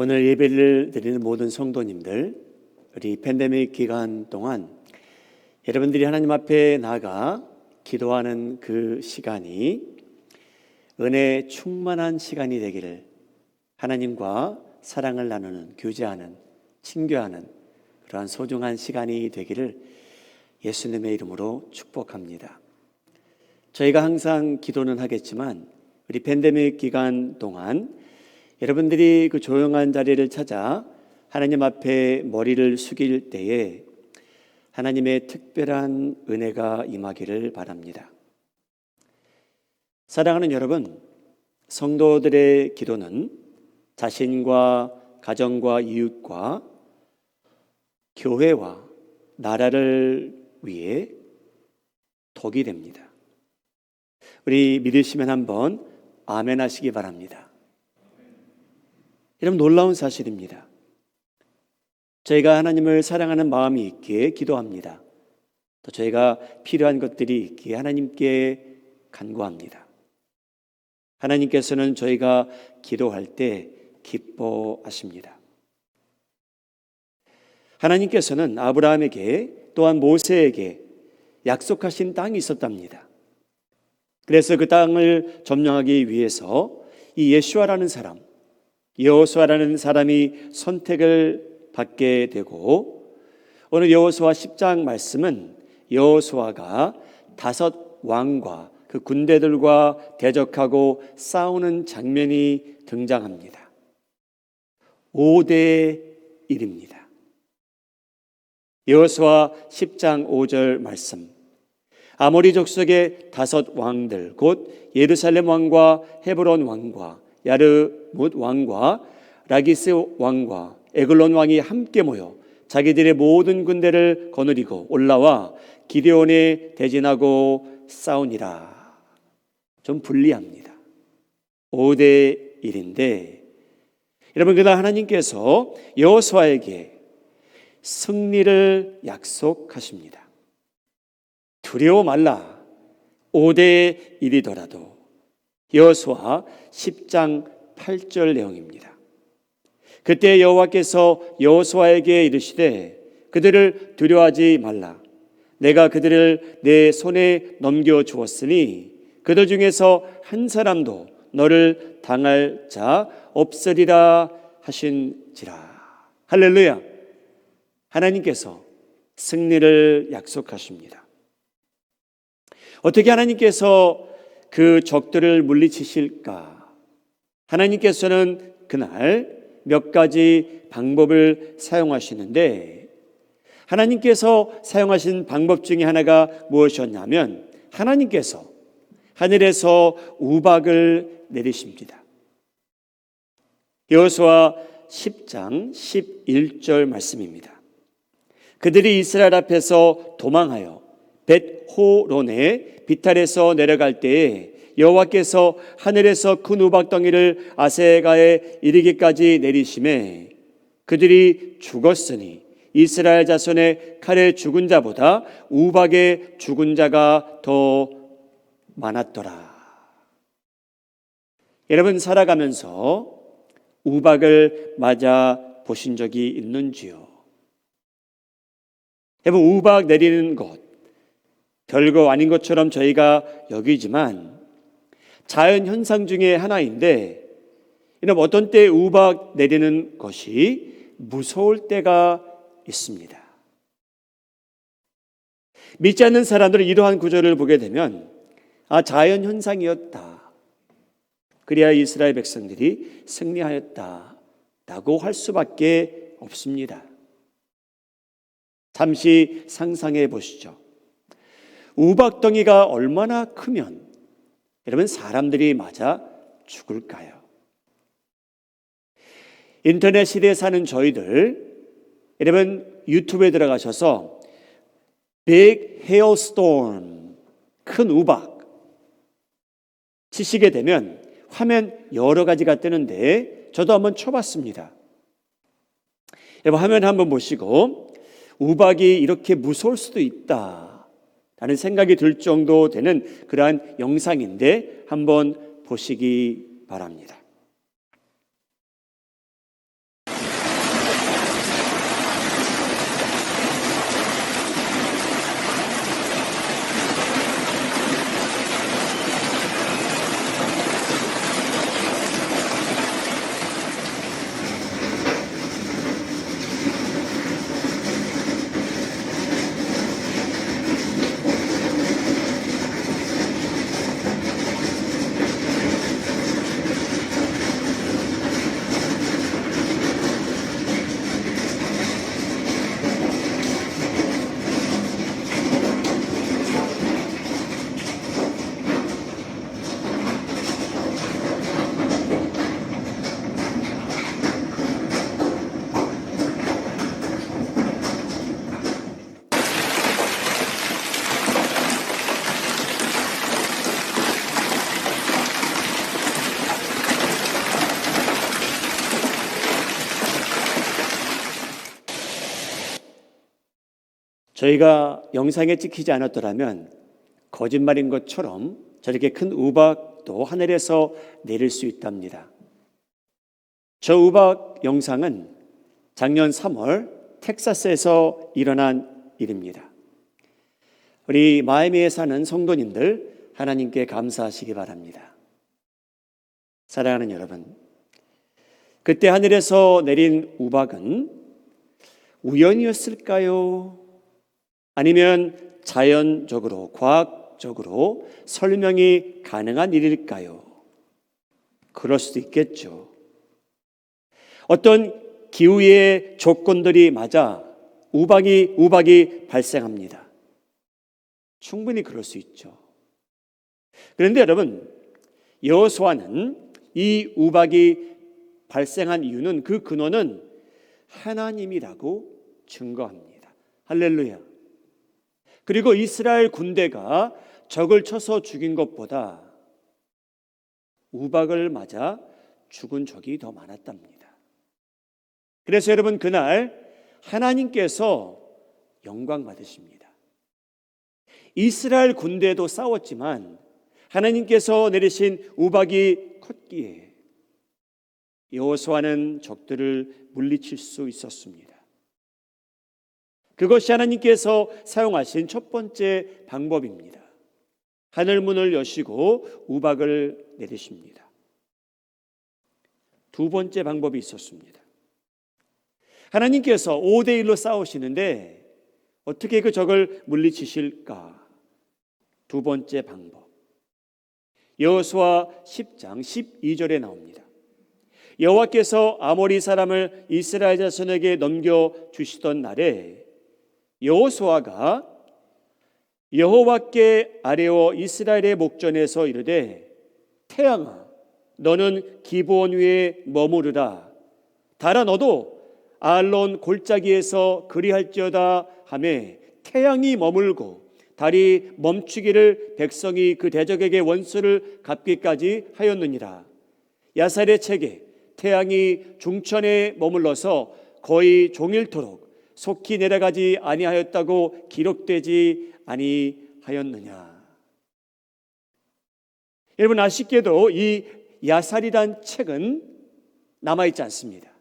오늘 예배를 드리는 모든 성도님들, 우리 팬데믹 기간 동안 여러분들이 하나님 앞에 나가 기도하는 그 시간이 은혜 충만한 시간이 되기를, 하나님과 사랑을 나누는, 교제하는, 친교하는 그러한 소중한 시간이 되기를 예수님의 이름으로 축복합니다. 저희가 항상 기도는 하겠지만 우리 팬데믹 기간 동안 여러분들이 그 조용한 자리를 찾아 하나님 앞에 머리를 숙일 때에 하나님의 특별한 은혜가 임하기를 바랍니다. 사랑하는 여러분, 성도들의 기도는 자신과 가정과 이웃과 교회와 나라를 위해 덕이 됩니다. 우리 믿으시면 한번 아멘 하시기 바랍니다. 여러분, 놀라운 사실입니다. 저희가 하나님을 사랑하는 마음이 있기에 기도합니다. 또 저희가 필요한 것들이 있기에 하나님께 간구합니다. 하나님께서는 저희가 기도할 때 기뻐하십니다. 하나님께서는 아브라함에게 또한 모세에게 약속하신 땅이 있었답니다. 그래서 그 땅을 점령하기 위해서 이 예수아라는 사람, 여호수아라는 사람이 선택을 받게 되고, 오늘 여호수아 10장 말씀은 여호수아가 5 왕과 그 군대들과 대적하고 싸우는 장면이 등장합니다. 5대 1입니다. 여호수아 10장 5절 말씀, 아모리 족속의 5 왕들 곧 예루살렘 왕과 헤브론 왕과 야르뭇 왕과 라기스 왕과 에글론 왕이 함께 모여 자기들의 모든 군대를 거느리고 올라와 기드온에 대진하고 싸우니라. 좀 불리합니다. 5대 1인데 여러분, 그날 하나님께서 여호수아에게 승리를 약속하십니다. 두려워 말라. 5대 1이더라도. 여호수아 10장 8절 내용입니다. 그때 여호와께서 여호수아에게 이르시되 그들을 두려워하지 말라. 내가 그들을 내 손에 넘겨 주었으니 그들 중에서 한 사람도 너를 당할 자 없으리라 하신지라. 할렐루야. 하나님께서 승리를 약속하십니다. 어떻게 하나님께서 그 적들을 물리치실까? 하나님께서는 그날 몇 가지 방법을 사용하시는데, 하나님께서 사용하신 방법 중에 하나가 무엇이었냐면 하나님께서 하늘에서 우박을 내리십니다. 여호수아 10장 11절 말씀입니다. 그들이 이스라엘 앞에서 도망하여 벳호론의 비탈에서 내려갈 때에 여호와께서 하늘에서 큰 우박덩이를 아세가에 이르기까지 내리심에 그들이 죽었으니 이스라엘 자손의 칼에 죽은 자보다 우박에 죽은 자가 더 많았더라. 여러분, 살아가면서 우박을 맞아 보신 적이 있는지요? 여러분, 우박 내리는 것 별거 아닌 것처럼 저희가 여기지만 자연 현상 중에 하나인데, 이런 어떤 때 우박 내리는 것이 무서울 때가 있습니다. 믿지 않는 사람들은 이러한 구절을 보게 되면 자연 현상이었다, 그래야 이스라엘 백성들이 승리하였다라고 할 수밖에 없습니다. 잠시 상상해 보시죠. 우박덩이가 얼마나 크면 여러분 사람들이 맞아 죽을까요? 인터넷 시대에 사는 저희들, 여러분 유튜브에 들어가셔서 Big Hailstorm, 큰 우박 치시게 되면 화면 여러 가지가 뜨는데 저도 한번 쳐봤습니다. 여러분, 화면 한번 보시고 우박이 이렇게 무서울 수도 있다 라는 생각이 들 정도 되는 그러한 영상인데 한번 보시기 바랍니다. 저희가 영상에 찍히지 않았더라면 거짓말인 것처럼 저렇게 큰 우박도 하늘에서 내릴 수 있답니다. 저 우박 영상은 작년 3월 텍사스에서 일어난 일입니다. 우리 마이애미에 사는 성도님들 하나님께 감사하시기 바랍니다. 사랑하는 여러분, 그때 하늘에서 내린 우박은 우연이었을까요? 아니면 자연적으로, 과학적으로 설명이 가능한 일일까요? 그럴 수도 있겠죠. 어떤 기후의 조건들이 맞아 우박이 발생합니다. 충분히 그럴 수 있죠. 그런데 여러분, 여호수아는 이 우박이 발생한 이유는, 그 근원은 하나님이라고 증거합니다. 할렐루야. 그리고 이스라엘 군대가 적을 쳐서 죽인 것보다 우박을 맞아 죽은 적이 더 많았답니다. 그래서 여러분, 그날 하나님께서 영광 받으십니다. 이스라엘 군대도 싸웠지만 하나님께서 내리신 우박이 컸기에 여호수아는 적들을 물리칠 수 있었습니다. 그것이 하나님께서 사용하신 첫 번째 방법입니다. 하늘문을 여시고 우박을 내리십니다. 두 번째 방법이 있었습니다. 하나님께서 5대1로 싸우시는데 어떻게 그 적을 물리치실까? 두 번째 방법, 여호수아 10장 12절에 나옵니다. 여호와께서 아모리 사람을 이스라엘 자손에게 넘겨주시던 날에 여호수아가 여호와께 아뢰어 이스라엘의 목전에서 이르되, 태양아 너는 기브온 위에 머무르라. 달아 너도 아알론 골짜기에서 그리할지어다 하매, 태양이 머물고 달이 멈추기를 백성이 그 대적에게 원수를 갚기까지 하였느니라. 야살의 책에 태양이 중천에 머물러서 거의 종일토록 속히 내려가지 아니하였다고 기록되지 아니하였느냐. 여러분, 아쉽게도 이 야살이란 책은 남아있지 않습니다.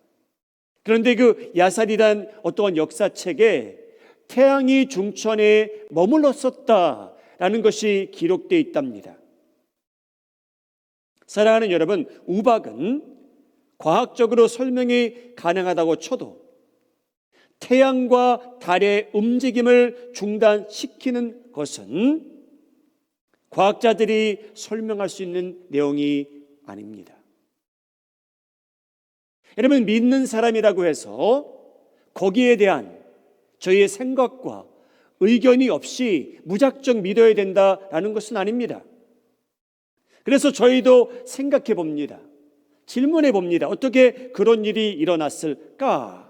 그런데 그 야살이란 어떠한 역사책에 태양이 중천에 머물렀었다라는 것이 기록되어 있답니다. 사랑하는 여러분, 우박은 과학적으로 설명이 가능하다고 쳐도 태양과 달의 움직임을 중단시키는 것은 과학자들이 설명할 수 있는 내용이 아닙니다. 여러분, 믿는 사람이라고 해서 거기에 대한 저희의 생각과 의견이 없이 무작정 믿어야 된다라는 것은 아닙니다. 그래서 저희도 생각해 봅니다. 질문해 봅니다. 어떻게 그런 일이 일어났을까?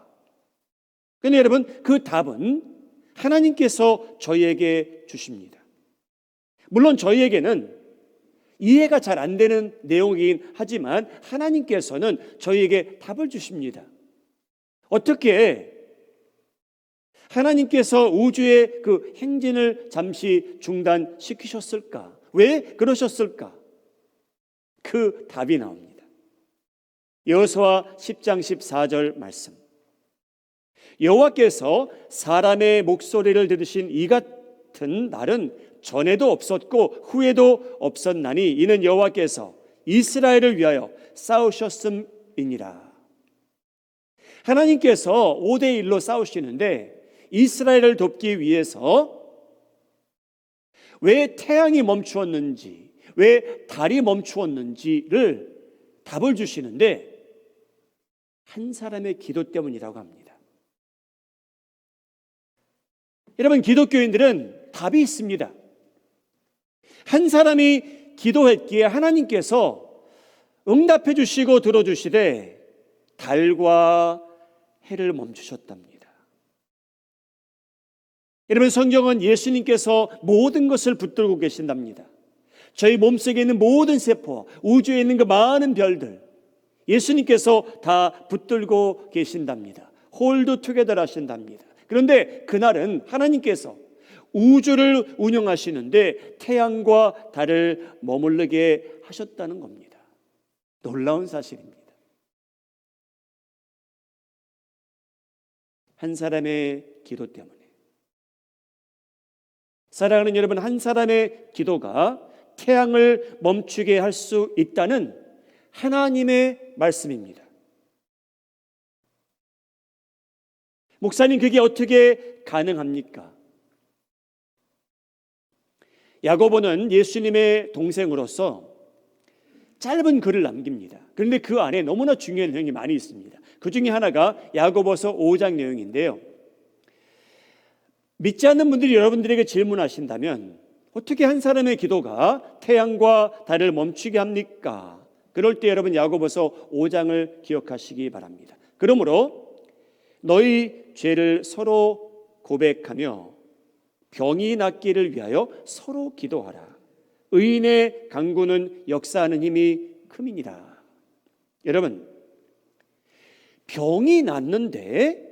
그런데 여러분, 그 답은 하나님께서 저희에게 주십니다. 물론 저희에게는 이해가 잘 안 되는 내용이긴 하지만 하나님께서는 저희에게 답을 주십니다. 어떻게 하나님께서 우주의 그 행진을 잠시 중단시키셨을까? 왜 그러셨을까? 그 답이 나옵니다. 여호수아 10장 14절 말씀. 여호와께서 사람의 목소리를 들으신 이 같은 날은 전에도 없었고 후에도 없었나니 이는 여호와께서 이스라엘을 위하여 싸우셨음이니라. 하나님께서 5대1로 싸우시는데 이스라엘을 돕기 위해서 왜 태양이 멈추었는지, 왜 달이 멈추었는지를 답을 주시는데 한 사람의 기도 때문이라고 합니다. 여러분, 기독교인들은 답이 있습니다. 한 사람이 기도했기에 하나님께서 응답해 주시고 들어주시되 달과 해를 멈추셨답니다. 여러분, 성경은 예수님께서 모든 것을 붙들고 계신답니다. 저희 몸속에 있는 모든 세포, 우주에 있는 그 많은 별들, 예수님께서 다 붙들고 계신답니다. 홀드 투게더 하신답니다. 그런데 그날은 하나님께서 우주를 운영하시는데 태양과 달을 머무르게 하셨다는 겁니다. 놀라운 사실입니다. 한 사람의 기도 때문에, 사랑하는 여러분, 한 사람의 기도가 태양을 멈추게 할 수 있다는 하나님의 말씀입니다. 목사님, 그게 어떻게 가능합니까? 야고보는 예수님의 동생으로서 짧은 글을 남깁니다. 그런데 그 안에 너무나 중요한 내용이 많이 있습니다. 그 중에 하나가 야고보서 5장 내용인데요. 믿지 않는 분들이 여러분들에게 질문하신다면 어떻게 한 사람의 기도가 태양과 달을 멈추게 합니까? 그럴 때 여러분 야고보서 5장을 기억하시기 바랍니다. 그러므로 너희 죄를 서로 고백하며 병이 낫기를 위하여 서로 기도하라. 의인의 간구는 역사하는 힘이 큼이니라. 여러분, 병이 낫는데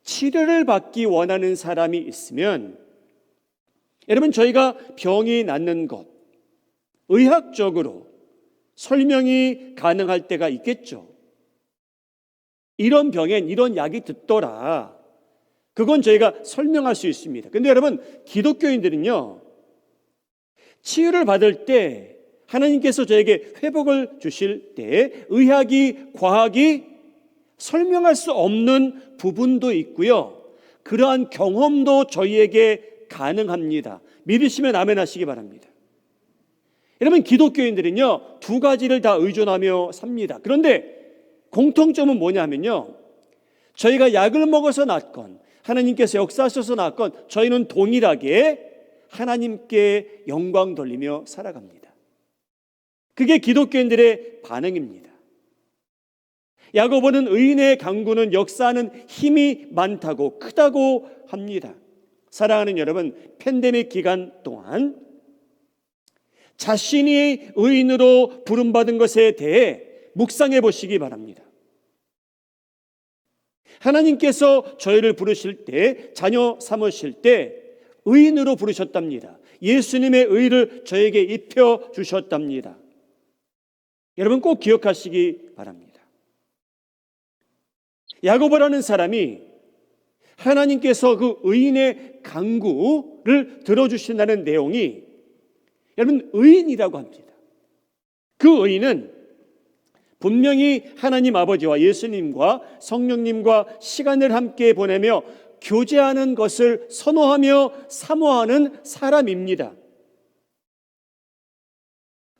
치료를 받기 원하는 사람이 있으면, 여러분, 저희가 병이 낫는 것 의학적으로 설명이 가능할 때가 있겠죠. 이런 병엔 이런 약이 듣더라. 그건 저희가 설명할 수 있습니다. 근데 여러분, 기독교인들은요, 치유를 받을 때 하나님께서 저에게 회복을 주실 때 의학이, 과학이 설명할 수 없는 부분도 있고요. 그러한 경험도 저희에게 가능합니다. 믿으시면 아멘 하시기 바랍니다. 여러분, 기독교인들은요, 두 가지를 다 의존하며 삽니다. 그런데 공통점은 뭐냐면요, 저희가 약을 먹어서 낫건 하나님께서 역사하셔서 낫건 저희는 동일하게 하나님께 영광 돌리며 살아갑니다. 그게 기독교인들의 반응입니다. 야고보는 의인의 간구는 역사하는 힘이 많다고, 크다고 합니다. 사랑하는 여러분, 팬데믹 기간 동안 자신이 의인으로 부름받은 것에 대해 묵상해 보시기 바랍니다. 하나님께서 저희를 부르실 때, 자녀 삼으실 때 의인으로 부르셨답니다. 예수님의 의를 저에게 입혀 주셨답니다. 여러분 꼭 기억하시기 바랍니다. 야고보라는 사람이 하나님께서 그 의인의 간구를 들어주신다는 내용이, 여러분, 의인이라고 합니다. 그 의인은 분명히 하나님 아버지와 예수님과 성령님과 시간을 함께 보내며 교제하는 것을 선호하며 사모하는 사람입니다.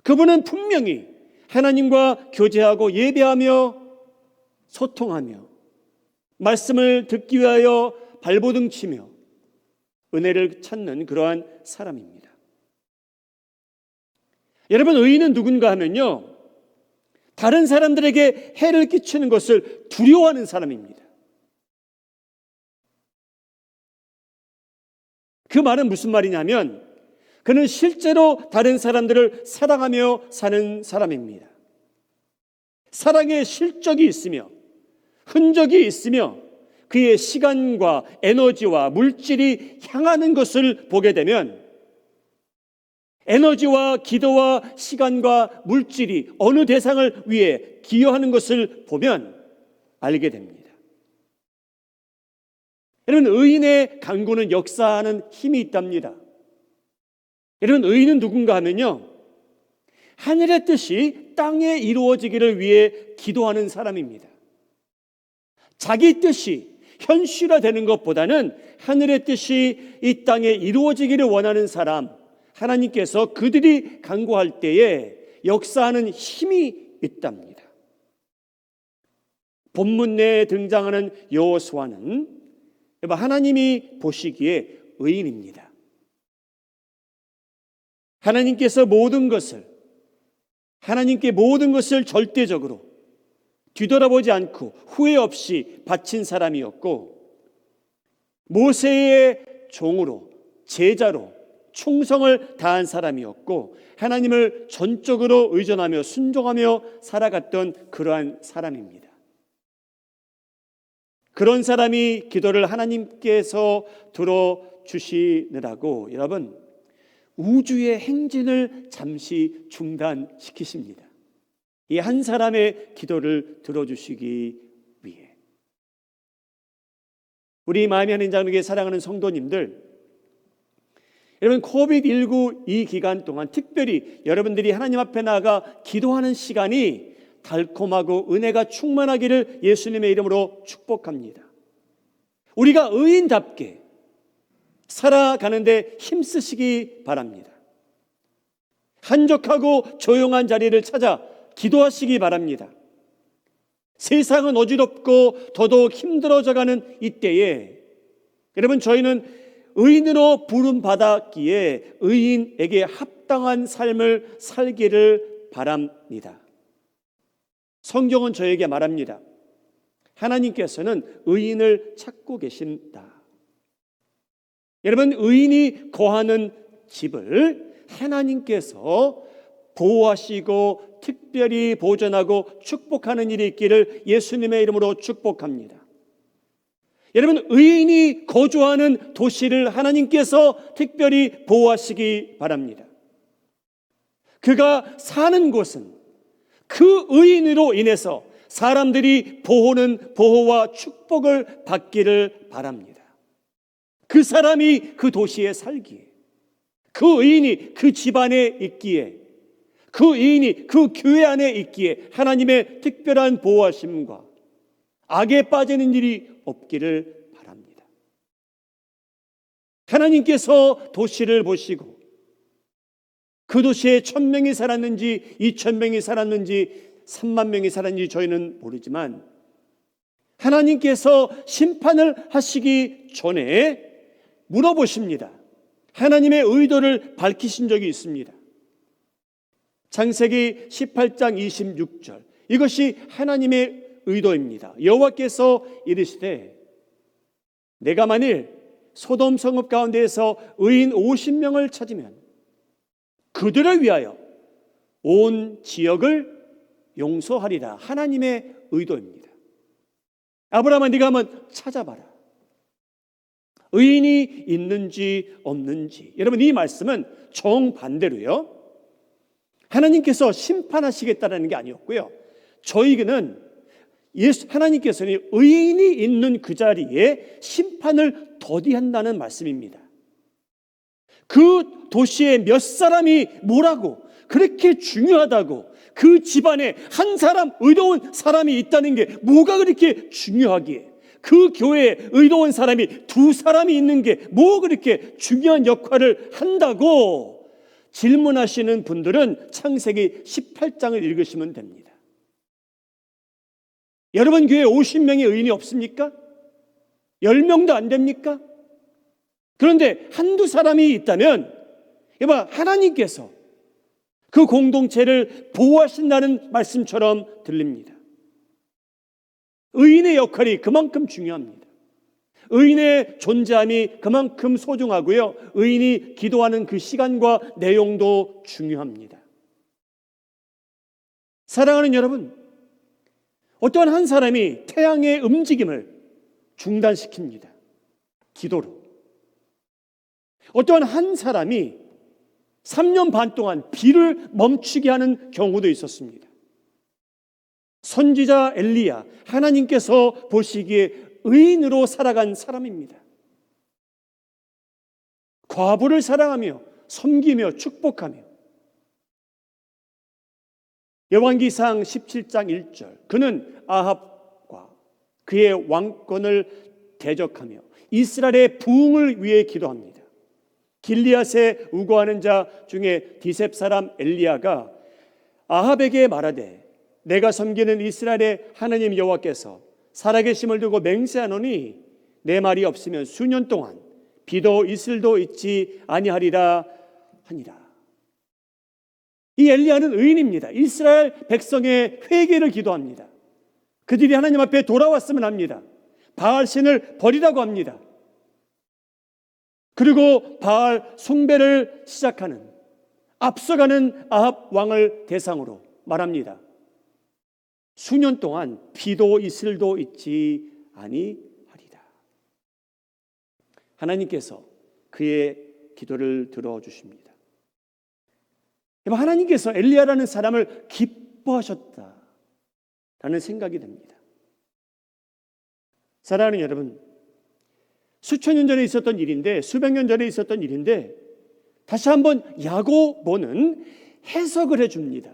그분은 분명히 하나님과 교제하고 예배하며 소통하며 말씀을 듣기 위하여 발버둥 치며 은혜를 찾는 그러한 사람입니다. 여러분, 의인은 누군가 하면요, 다른 사람들에게 해를 끼치는 것을 두려워하는 사람입니다. 그 말은 무슨 말이냐면 그는 실제로 다른 사람들을 사랑하며 사는 사람입니다. 사랑의 실적이 있으며 흔적이 있으며 그의 시간과 에너지와 물질이 향하는 것을 보게 되면, 에너지와 기도와 시간과 물질이 어느 대상을 위해 기여하는 것을 보면 알게 됩니다. 여러분, 의인의 간구는 역사하는 힘이 있답니다. 여러분, 의인은 누군가 하면요, 하늘의 뜻이 땅에 이루어지기를 위해 기도하는 사람입니다. 자기 뜻이 현실화되는 것보다는 하늘의 뜻이 이 땅에 이루어지기를 원하는 사람, 하나님께서 그들이 간구할 때에 역사하는 힘이 있답니다. 본문 내에 등장하는 여호수아는 하나님이 보시기에 의인입니다. 하나님께서 하나님께 모든 것을 절대적으로 뒤돌아보지 않고 후회 없이 바친 사람이었고, 모세의 종으로, 제자로 충성을 다한 사람이었고, 하나님을 전적으로 의존하며 순종하며 살아갔던 그러한 사람입니다. 그런 사람이 기도를 하나님께서 들어주시느라고 여러분 우주의 행진을 잠시 중단시키십니다. 이 한 사람의 기도를 들어주시기 위해. 우리 마음이 하는 자에게 사랑하는 성도님들, 여러분 코비드19 이 기간 동안 특별히 여러분들이 하나님 앞에 나아가 기도하는 시간이 달콤하고 은혜가 충만하기를 예수님의 이름으로 축복합니다. 우리가 의인답게 살아가는데 힘쓰시기 바랍니다. 한적하고 조용한 자리를 찾아 기도하시기 바랍니다. 세상은 어지럽고 더더욱 힘들어져가는 이때에 여러분 저희는 의인으로 부름받았기에 의인에게 합당한 삶을 살기를 바랍니다. 성경은 저에게 말합니다. 하나님께서는 의인을 찾고 계신다. 여러분 의인이 거하는 집을 하나님께서 보호하시고 특별히 보존하고 축복하는 일이 있기를 예수님의 이름으로 축복합니다. 여러분 의인이 거주하는 도시를 하나님께서 특별히 보호하시기 바랍니다. 그가 사는 곳은 그 의인으로 인해서 사람들이 보호와 축복을 받기를 바랍니다. 그 사람이 그 도시에 살기에, 그 의인이 그 집안에 있기에, 그 의인이 그 교회 안에 있기에 하나님의 특별한 보호하심과 악에 빠지는 일이 없기를 바랍니다. 하나님께서 도시를 보시고 그 도시에 1,000명이 살았는지 2,000명이 살았는지 3만 명이 살았는지 저희는 모르지만 하나님께서 심판을 하시기 전에 물어보십니다. 하나님의 의도를 밝히신 적이 있습니다. 창세기 18장 26절 이것이 하나님의 의도입니다. 여호와께서 이르시되 내가 만일 소돔 성읍 가운데에서 의인 50명을 찾으면 그들을 위하여 온 지역을 용서하리라. 하나님의 의도입니다. 아브라함아 네가 한번 찾아봐라. 의인이 있는지 없는지. 여러분 이 말씀은 정반대로요. 하나님께서 심판하시겠다라는 게 아니었고요. 저희는 하나님께서는 의인이 있는 그 자리에 심판을 더디한다는 말씀입니다. 그 도시에 몇 사람이 뭐라고 그렇게 중요하다고 그 집안에 한 사람 의로운 사람이 있다는 게 뭐가 그렇게 중요하기에 그 교회에 의로운 사람이 2사람이 있는 게 뭐 그렇게 중요한 역할을 한다고 질문하시는 분들은 창세기 18장을 읽으시면 됩니다. 여러분 교회에 50명의 의인이 없습니까? 10명도 안 됩니까? 그런데 한두 사람이 있다면 하나님께서 그 공동체를 보호하신다는 말씀처럼 들립니다. 의인의 역할이 그만큼 중요합니다. 의인의 존재함이 그만큼 소중하고요. 의인이 기도하는 그 시간과 내용도 중요합니다. 사랑하는 여러분, 어떠한 한 사람이 태양의 움직임을 중단시킵니다. 기도로. 어떠한 한 사람이 3년 반 동안 비를 멈추게 하는 경우도 있었습니다. 선지자 엘리야, 하나님께서 보시기에 의인으로 살아간 사람입니다. 과부를 사랑하며 섬기며 축복하며 열왕기상 17장 1절 그는 아합과 그의 왕권을 대적하며 이스라엘의 부흥을 위해 기도합니다. 길리앗에 우거하는 자 중에 디셉 사람 엘리야가 아합에게 말하되 내가 섬기는 이스라엘의 하나님 여호와께서 살아계심을 두고 맹세하노니 내 말이 없으면 수년 동안 비도 이슬도 있지 아니하리라 하니라. 이 엘리야는 의인입니다. 이스라엘 백성의 회개를 기도합니다. 그들이 하나님 앞에 돌아왔으면 합니다. 바알 신을 버리라고 합니다. 그리고 바알 숭배를 시작하는 앞서가는 아합 왕을 대상으로 말합니다. 수년 동안 비도 이슬도 있지 아니하리라. 하나님께서 그의 기도를 들어주십니다. 하나님께서 엘리야라는 사람을 기뻐하셨다라는 생각이 듭니다. 사랑하는 여러분, 수천 년 전에 있었던 일인데, 수백 년 전에 있었던 일인데 다시 한번 야고보는 해석을 해줍니다.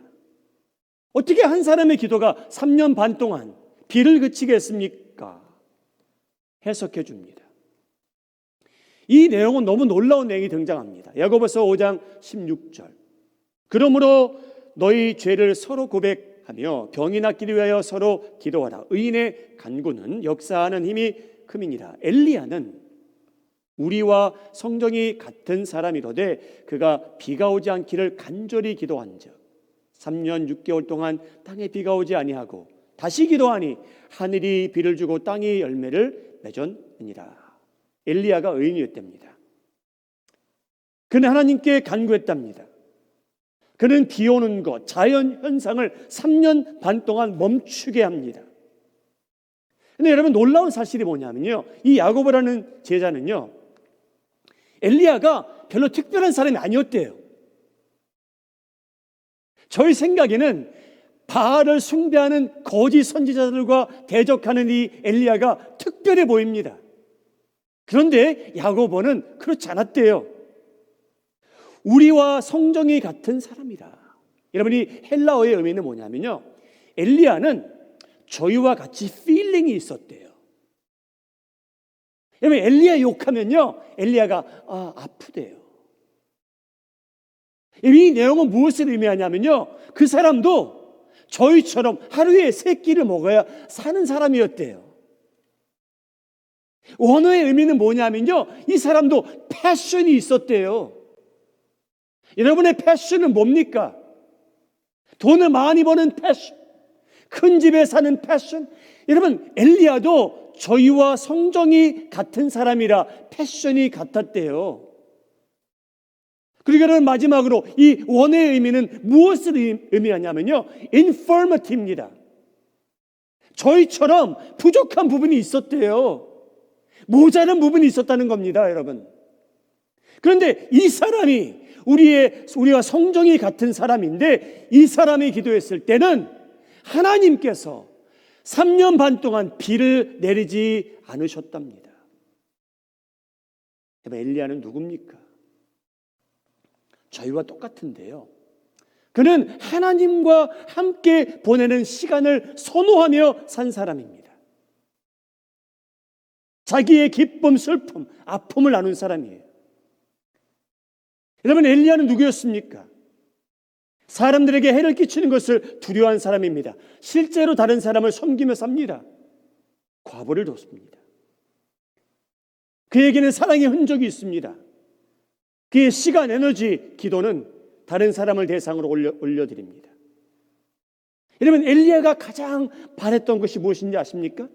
어떻게 한 사람의 기도가 3년 반 동안 비를 그치게 했습니까? 해석해 줍니다. 이 내용은 너무 놀라운 내용이 등장합니다. 야고보서 5장 16절. 그러므로 너희 죄를 서로 고백하며 병이 낫기를 위하여 서로 기도하라. 의인의 간구는 역사하는 힘이 큼이니라. 엘리야는 우리와 성정이 같은 사람이로되 그가 비가 오지 않기를 간절히 기도한즉 3년 6개월 동안 땅에 비가 오지 아니하고 다시 기도하니 하늘이 비를 주고 땅이 열매를 맺었느니라. 엘리야가 의인이었답니다. 그는 하나님께 간구했답니다. 그는 비 오는 것, 자연 현상을 3년 반 동안 멈추게 합니다. 근데 여러분, 놀라운 사실이 뭐냐면요, 이 야고보라는 제자는요, 엘리야가 별로 특별한 사람이 아니었대요. 저희 생각에는 바알을 숭배하는 거짓 선지자들과 대적하는 이 엘리야가 특별해 보입니다. 그런데 야고보는 그렇지 않았대요. 우리와 성정이 같은 사람이라. 여러분이 헬라어의 의미는 뭐냐면요, 엘리야는 저희와 같이 필링이 있었대요. 여러분, 엘리야 욕하면요, 엘리야가 아프대요. 이 내용은 무엇을 의미하냐면요, 그 사람도 저희처럼 하루에 3끼를 먹어야 사는 사람이었대요. 원어의 의미는 뭐냐면요, 이 사람도 패션이 있었대요. 여러분의 패션은 뭡니까? 돈을 많이 버는 패션, 큰 집에 사는 패션. 여러분, 엘리야도 저희와 성정이 같은 사람이라 패션이 같았대요. 그리고 여러분, 마지막으로 이 원어의 의미는 무엇을 의미하냐면요, infirmity입니다. 저희처럼 부족한 부분이 있었대요. 모자란 부분이 있었다는 겁니다, 여러분. 그런데 이 사람이 우리와 성정이 같은 사람인데, 이 사람이 기도했을 때는 하나님께서 3년 반 동안 비를 내리지 않으셨답니다. 엘리야는 누굽니까? 저희와 똑같은데요, 그는 하나님과 함께 보내는 시간을 선호하며 산 사람입니다. 자기의 기쁨, 슬픔, 아픔을 나눈 사람이에요. 여러분, 엘리야는 누구였습니까? 사람들에게 해를 끼치는 것을 두려워한 사람입니다. 실제로 다른 사람을 섬기며 삽니다. 과부를 돕습니다. 그에게는 사랑의 흔적이 있습니다. 그의 시간, 에너지, 기도는 다른 사람을 대상으로 올려드립니다. 여러분, 엘리야가 가장 바랬던 것이 무엇인지 아십니까?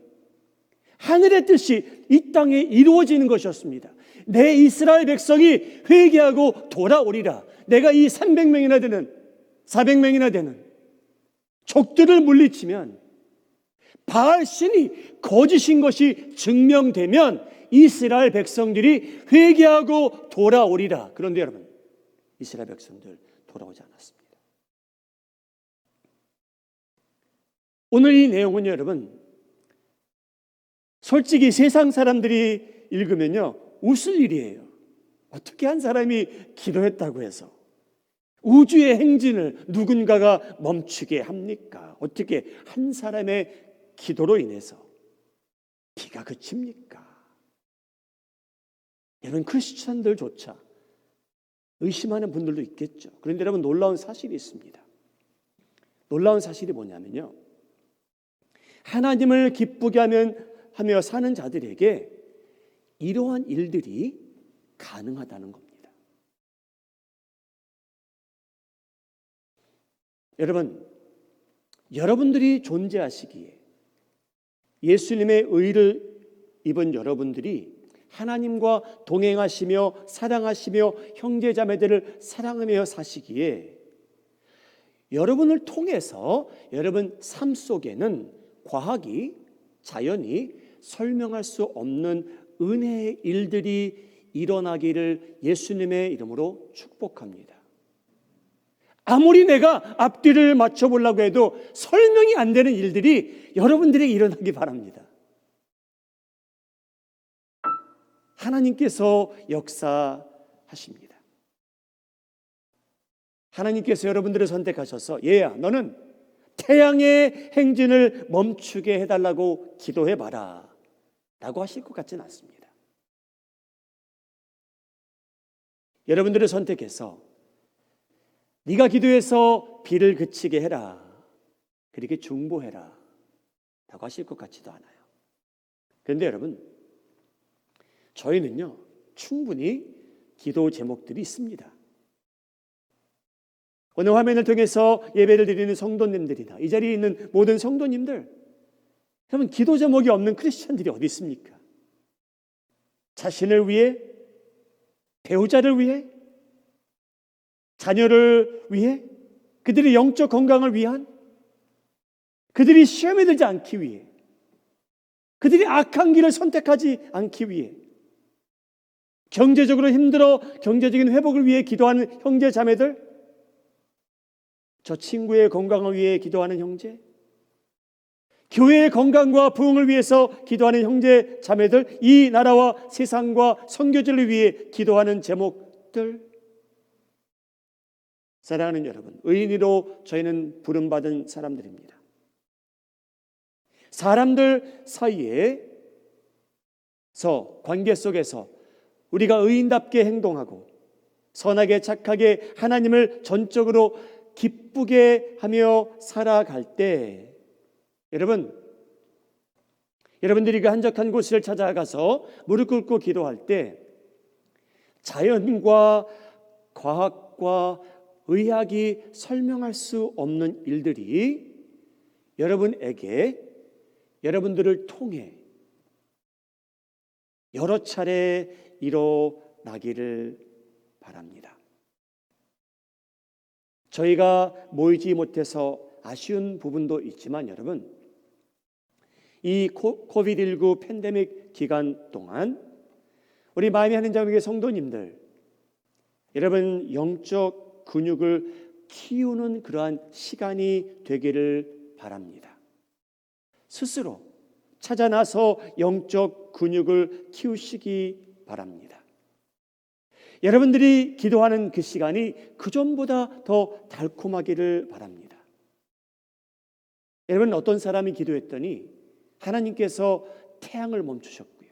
하늘의 뜻이 이 땅에 이루어지는 것이었습니다. 내 이스라엘 백성이 회개하고 돌아오리라. 내가 이 300명이나 되는, 400명이나 되는 적들을 물리치면, 바알 신이 거짓인 것이 증명되면 이스라엘 백성들이 회개하고 돌아오리라. 그런데 여러분, 이스라엘 백성들 돌아오지 않았습니다. 오늘 이 내용은 여러분, 솔직히 세상 사람들이 읽으면요, 웃을 일이에요. 어떻게 한 사람이 기도했다고 해서 우주의 행진을 누군가가 멈추게 합니까? 어떻게 한 사람의 기도로 인해서 비가 그칩니까? 여러분, 크리스천들조차 의심하는 분들도 있겠죠. 그런데 여러분, 놀라운 사실이 있습니다. 놀라운 사실이 뭐냐면요, 하나님을 기쁘게 하며 사는 자들에게 이러한 일들이 가능하다는 겁니다. 여러분, 여러분들이 존재하시기에, 예수님의 의를 입은 여러분들이 하나님과 동행하시며 사랑하시며 형제자매들을 사랑하며 사시기에, 여러분을 통해서 여러분 삶 속에는 과학이, 자연이 설명할 수 없는 은혜의 일들이 일어나기를 예수님의 이름으로 축복합니다. 아무리 내가 앞뒤를 맞춰보려고 해도 설명이 안 되는 일들이 여러분들에게 일어나기 바랍니다. 하나님께서 역사하십니다. 하나님께서 여러분들을 선택하셔서 얘야 너는 태양의 행진을 멈추게 해달라고 기도해봐라 라고 하실 것 같지는 않습니다. 여러분들을 선택해서 네가 기도해서 비를 그치게 해라, 그렇게 중보해라 라고 하실 것 같지도 않아요. 그런데 여러분, 저희는요 충분히 기도 제목들이 있습니다. 오늘 화면을 통해서 예배를 드리는 성도님들이나 이 자리에 있는 모든 성도님들, 여러분 기도 제목이 없는 크리스천들이 어디 있습니까? 자신을 위해, 배우자를 위해, 자녀를 위해, 그들의 영적 건강을 위한, 그들이 시험에 들지 않기 위해, 그들이 악한 길을 선택하지 않기 위해, 경제적으로 힘들어 경제적인 회복을 위해 기도하는 형제 자매들, 저 친구의 건강을 위해 기도하는 형제, 교회의 건강과 부흥을 위해서 기도하는 형제 자매들, 이 나라와 세상과 선교지를 위해 기도하는 제목들, 사랑하는 여러분, 의인으로 저희는 부름받은 사람들입니다. 사람들 사이에서 관계 속에서 우리가 의인답게 행동하고 선하게 착하게 하나님을 전적으로 기쁘게 하며 살아갈 때, 여러분들이 그 한적한 곳을 찾아가서 무릎 꿇고 기도할 때 자연과 과학과 의학이 설명할 수 없는 일들이 여러분에게, 여러분들을 통해 여러 차례 일어나기를 바랍니다. 저희가 모이지 못해서 아쉬운 부분도 있지만 여러분, 이 코비드19 팬데믹 기간 동안 우리 마음이 하는 자국의 성도님들, 여러분 영적 근육을 키우는 그러한 시간이 되기를 바랍니다. 스스로 찾아 나서 영적 근육을 키우시기 바랍니다. 여러분들이 기도하는 그 시간이 그전보다 더 달콤하기를 바랍니다. 여러분, 어떤 사람이 기도했더니 하나님께서 태양을 멈추셨고요,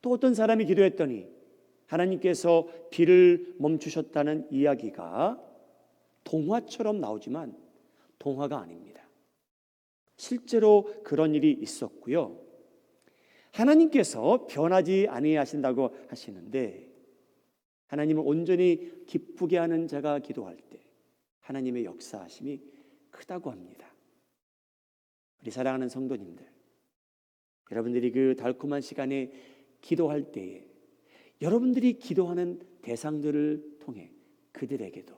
또 어떤 사람이 기도했더니 하나님께서 비를 멈추셨다는 이야기가 동화처럼 나오지만 동화가 아닙니다. 실제로 그런 일이 있었고요, 하나님께서 변하지 아니하신다고 하시는데, 하나님을 온전히 기쁘게 하는 자가 기도할 때 하나님의 역사하심이 크다고 합니다. 우리 사랑하는 성도님들, 여러분들이 그 달콤한 시간에 기도할 때에 여러분들이 기도하는 대상들을 통해 그들에게도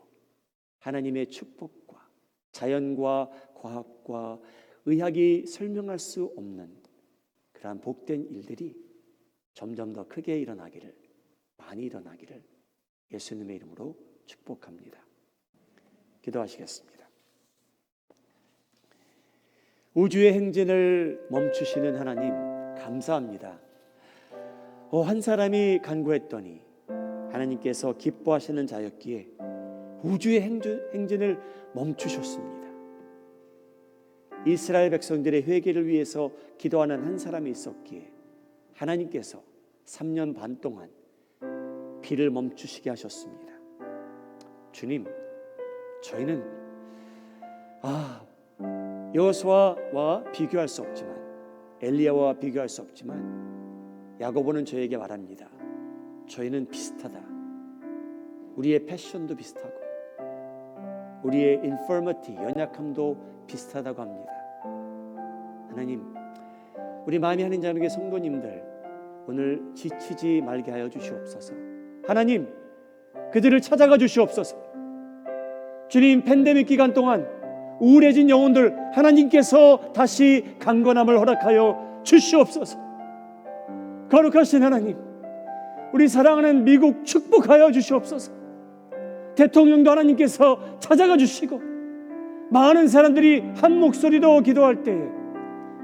하나님의 축복과 자연과 과학과 의학이 설명할 수 없는 그러한 복된 일들이 점점 더 크게 일어나기를, 많이 일어나기를 예수님의 이름으로 축복합니다. 기도하시겠습니다. 우주의 행진을 멈추시는 하나님, 감사합니다. 한 사람이 간구했더니 하나님께서 기뻐하시는 자였기에 우주의 행진을 멈추셨습니다. 이스라엘 백성들의 회개를 위해서 기도하는 한 사람이 있었기에 하나님께서 3년 반 동안 비를 멈추시게 하셨습니다. 주님, 저희는 여호수아와 비교할 수 없지만, 엘리야와 비교할 수 없지만 야고보는 저에게 말합니다. 저희는 비슷하다. 우리의 패션도 비슷하고 우리의 인퍼머티, 연약함도 비슷하다고 합니다. 하나님, 우리 마음이 하는 자에게 성도님들 오늘 지치지 말게 하여 주시옵소서. 하나님, 그들을 찾아가 주시옵소서. 주님, 팬데믹 기간 동안 우울해진 영혼들 하나님께서 다시 강건함을 허락하여 주시옵소서. 거룩하신 하나님, 우리 사랑하는 미국 축복하여 주시옵소서. 대통령도 하나님께서 찾아가 주시고 많은 사람들이 한 목소리로 기도할 때에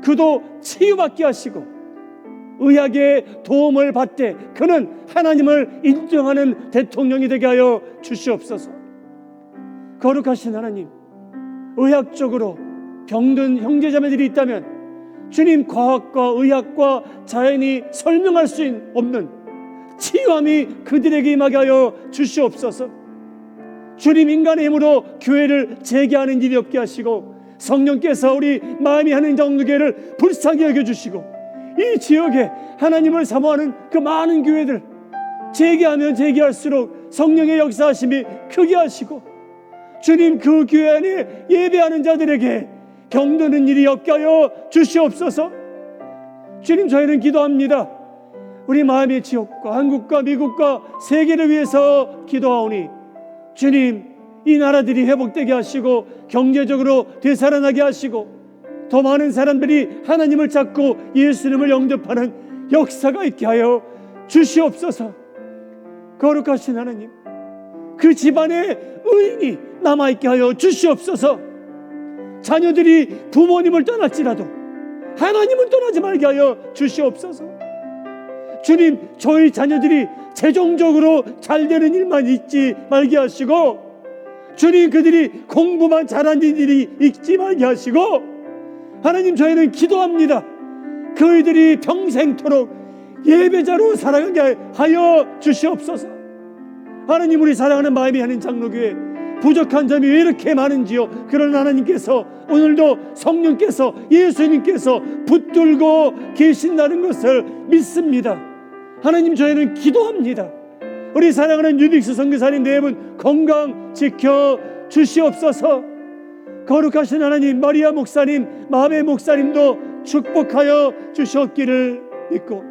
그도 치유받게 하시고 의학의 도움을 받되 그는 하나님을 인정하는 대통령이 되게 하여 주시옵소서. 거룩하신 하나님, 의학적으로 병든 형제자매들이 있다면 주님, 과학과 의학과 자연이 설명할 수 없는 치유함이 그들에게 임하게 하여 주시옵소서. 주님, 인간의 힘으로 교회를 재개하는 일이 없게 하시고 성령께서 우리 마음이 하는 정교회를 불쌍히 여겨주시고 이 지역에 하나님을 사모하는 그 많은 교회들 재개하면 재개할수록 성령의 역사하심이 크게 하시고 주님, 그 교회 안에 예배하는 자들에게 병드는 일이 없게 하여 주시옵소서. 주님, 저희는 기도합니다. 우리 마음의 지역과 한국과 미국과 세계를 위해서 기도하오니 주님, 이 나라들이 회복되게 하시고 경제적으로 되살아나게 하시고 더 많은 사람들이 하나님을 찾고 예수님을 영접하는 역사가 있게 하여 주시옵소서. 거룩하신 하나님, 그 집안에 의인이 남아있게 하여 주시옵소서. 자녀들이 부모님을 떠날지라도 하나님을 떠나지 말게 하여 주시옵소서. 주님, 저희 자녀들이 재정적으로 잘 되는 일만 있지 말게 하시고 주님, 그들이 공부만 잘하는 일이 있지 말게 하시고 하나님, 저희는 기도합니다. 그들이 평생토록 예배자로 살아가게 하여 주시옵소서. 하나님, 우리 사랑하는 마음이 하는 장로교회 부족한 점이 왜 이렇게 많은지요. 그러나 하나님께서 오늘도 성령께서 예수님께서 붙들고 계신다는 것을 믿습니다. 하나님, 저희는 기도합니다. 우리 사랑하는 유닉스 선교사님 네 분 건강 지켜 주시옵소서. 거룩하신 하나님, 마리아 목사님, 마음의 목사님도 축복하여 주셨기를 믿고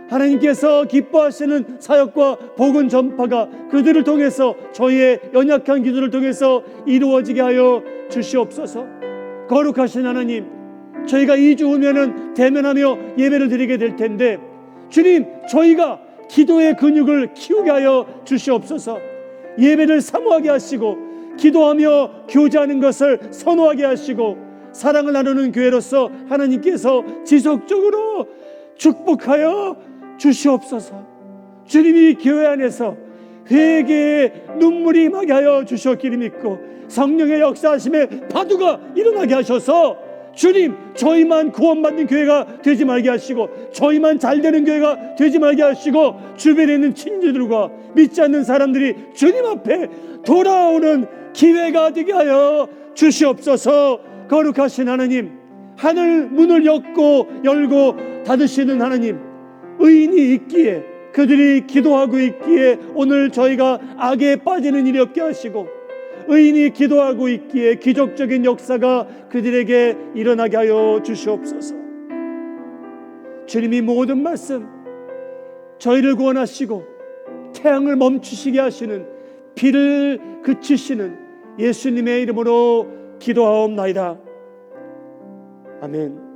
하나님께서 기뻐하시는 사역과 복음 전파가 그들을 통해서 저희의 연약한 기도를 통해서 이루어지게 하여 주시옵소서. 거룩하신 하나님, 저희가 2주 후면은 대면하며 예배를 드리게 될 텐데 주님, 저희가 기도의 근육을 키우게 하여 주시옵소서. 예배를 사모하게 하시고 기도하며 교제하는 것을 선호하게 하시고 사랑을 나누는 교회로서 하나님께서 지속적으로 축복하여 주시옵소서. 주님이 교회 안에서 회개의 눈물이 임하게 하여 주셨기를 믿고 성령의 역사하심에 파도가 일어나게 하셔서 주님, 저희만 구원받는 교회가 되지 말게 하시고 저희만 잘되는 교회가 되지 말게 하시고 주변에 있는 친구들과 믿지 않는 사람들이 주님 앞에 돌아오는 기회가 되게 하여 주시옵소서. 거룩하신 하나님, 하늘 문을 열고 닫으시는 하나님, 의인이 있기에 그들이 기도하고 있기에 오늘 저희가 악에 빠지는 일이 없게 하시고 의인이 기도하고 있기에 기적적인 역사가 그들에게 일어나게 하여 주시옵소서. 주님이 모든 말씀 저희를 구원하시고 태양을 멈추시게 하시는 비를 그치시는 예수님의 이름으로 기도하옵나이다. 아멘.